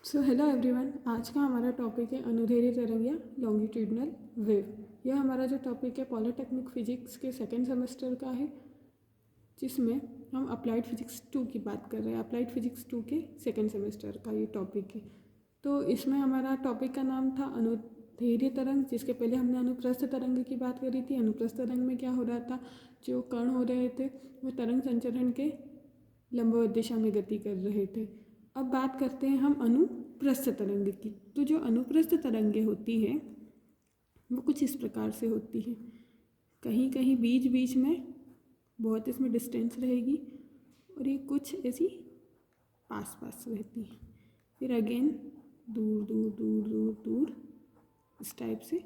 Hello everyone. आज का हमारा टॉपिक है अनुदैर्ध्य तरंग या लॉन्गिट्यूडनल वेव। यह हमारा जो टॉपिक है पॉलिटेक्निक फिजिक्स के सेकेंड सेमेस्टर का है, जिसमें हम अप्लाइड फिजिक्स 2 की बात कर रहे हैं। अप्लाइड फिजिक्स 2 के सेकेंड सेमेस्टर का ये टॉपिक है। तो इसमें हमारा टॉपिक का नाम था अनुदैर्ध्य तरंग, जिसके पहले हमने अनुप्रस्थ तरंग की बात करी थी। अनुप्रस्थ तरंग में क्या हो रहा था, जो कण हो रहे थे वो तरंग संचरण के लंबवत दिशा में गति कर रहे थे। अब बात करते हैं हम अनुप्रस्थ तरंग की। तो जो अनुप्रस्थ तरंगें होती हैं वो कुछ इस प्रकार से होती हैं। कहीं कहीं बीच बीच में बहुत इसमें डिस्टेंस रहेगी और ये कुछ ऐसी पास पास रहती हैं। फिर अगेन दूर दूर दूर दूर दूर इस टाइप से।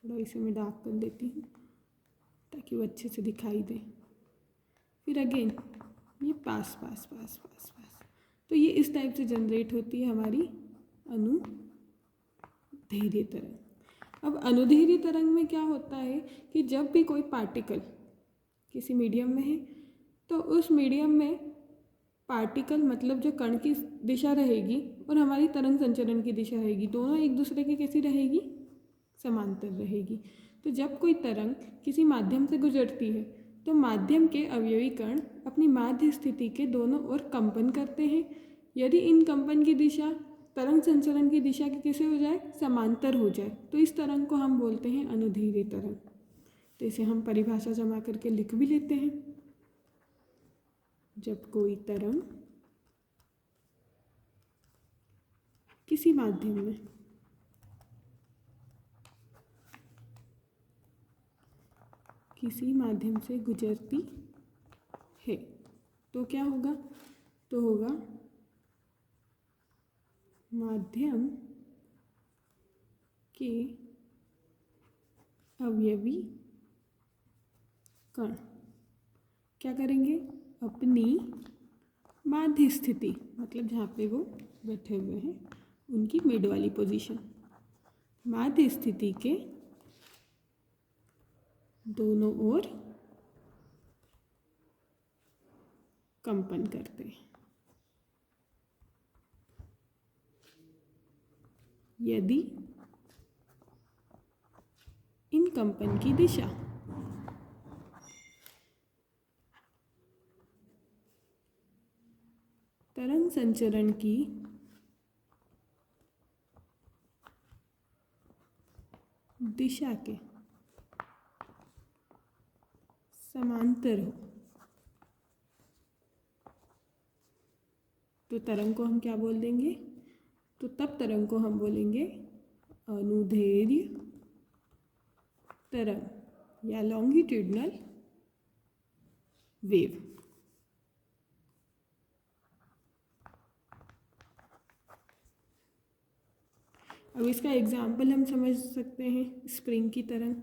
थोड़ा इसे मैं डार्क कर देती हूँ ताकि वो अच्छे से दिखाई दे। फिर अगेन ये पास पास पास पास पास। तो ये इस टाइप से जनरेट होती है हमारी अनुदैर्ध्य तरंग। अब अनुदैर्ध्य तरंग में क्या होता है कि जब भी कोई पार्टिकल किसी मीडियम में है तो उस मीडियम में पार्टिकल मतलब जो कण की दिशा रहेगी और हमारी तरंग संचरण की दिशा रहेगी, दोनों एक दूसरे की कैसी रहेगी, समांतर रहेगी। तो जब कोई तरंग किसी माध्यम से गुजरती है तो माध्यम के अवयवी कण अपनी माध्य स्थिति के दोनों ओर कंपन करते हैं। यदि इन कंपन की दिशा तरंग संचलन की दिशा के कैसे हो जाए, समांतर हो जाए, तो इस तरंग को हम बोलते हैं अनुदैर्ध्य तरंग। तो इसे हम परिभाषा जमा करके लिख भी लेते हैं। जब कोई तरंग किसी माध्यम से गुजरती है तो क्या होगा, तो होगा माध्यम के अवयवी कण क्या करेंगे, अपनी माध्य स्थिति मतलब जहाँ पे वो बैठे हुए हैं उनकी मिड वाली पोजीशन, माध्य स्थिति के दोनों ओर कंपन करते हैं। यदि इन कंपन की दिशा तरंग संचरण की दिशा के समांतर हो तो तरंग को हम क्या बोल देंगे, तो तब तरंग को हम बोलेंगे अनुदैर्ध्य तरंग या लॉन्गिट्यूडनल वेव। अब इसका एग्जाम्पल हम समझ सकते हैं स्प्रिंग की तरंग।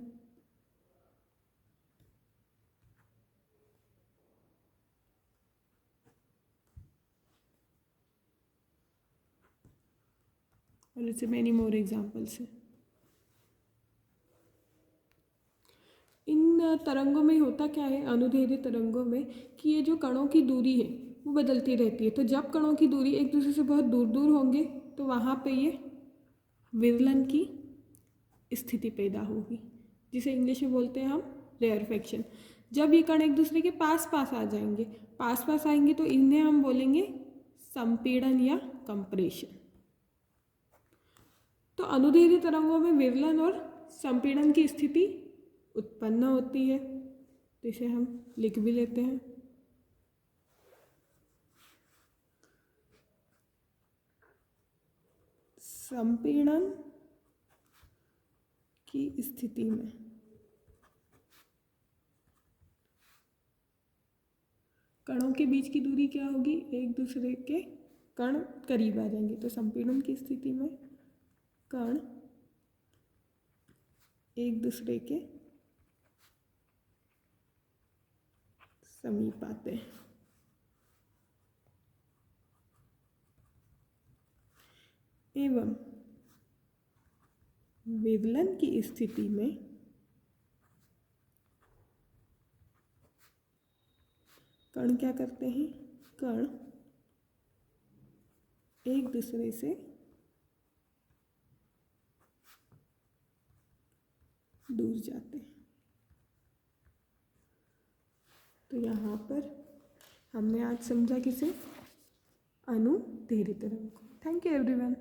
और इससे मैनी मोर एग्जाम्पल्स हैं। इन तरंगों में होता क्या है, अनुदैर्ध्य तरंगों में, कि ये जो कणों की दूरी है वो बदलती रहती है। तो जब कणों की दूरी एक दूसरे से बहुत दूर दूर होंगे तो वहाँ पे ये विरलन की स्थिति पैदा होगी, जिसे इंग्लिश में बोलते हैं हम रेयरफेक्शन। जब ये कण एक दूसरे के पास पास आ जाएंगे, पास पास आएंगे, तो इन्हें हम बोलेंगे संपीड़न या कंप्रेशन। तो अनुदैर्ध्य तरंगों में विरलन और संपीड़न की स्थिति उत्पन्न होती है, तो इसे हम लिख भी लेते हैं। संपीड़न की स्थिति में कणों के बीच की दूरी क्या होगी, एक दूसरे के कण करीब आ जाएंगे, तो संपीड़न की स्थिति में कण एक दूसरे के समीप आते हैं। एवं विरलन की स्थिति में कण क्या करते हैं, कण एक दूसरे से दूर जाते हैं। तो यहाँ पर हमने आज समझा किसे, अनुदैर्ध्य तरंग को। Thank you everyone.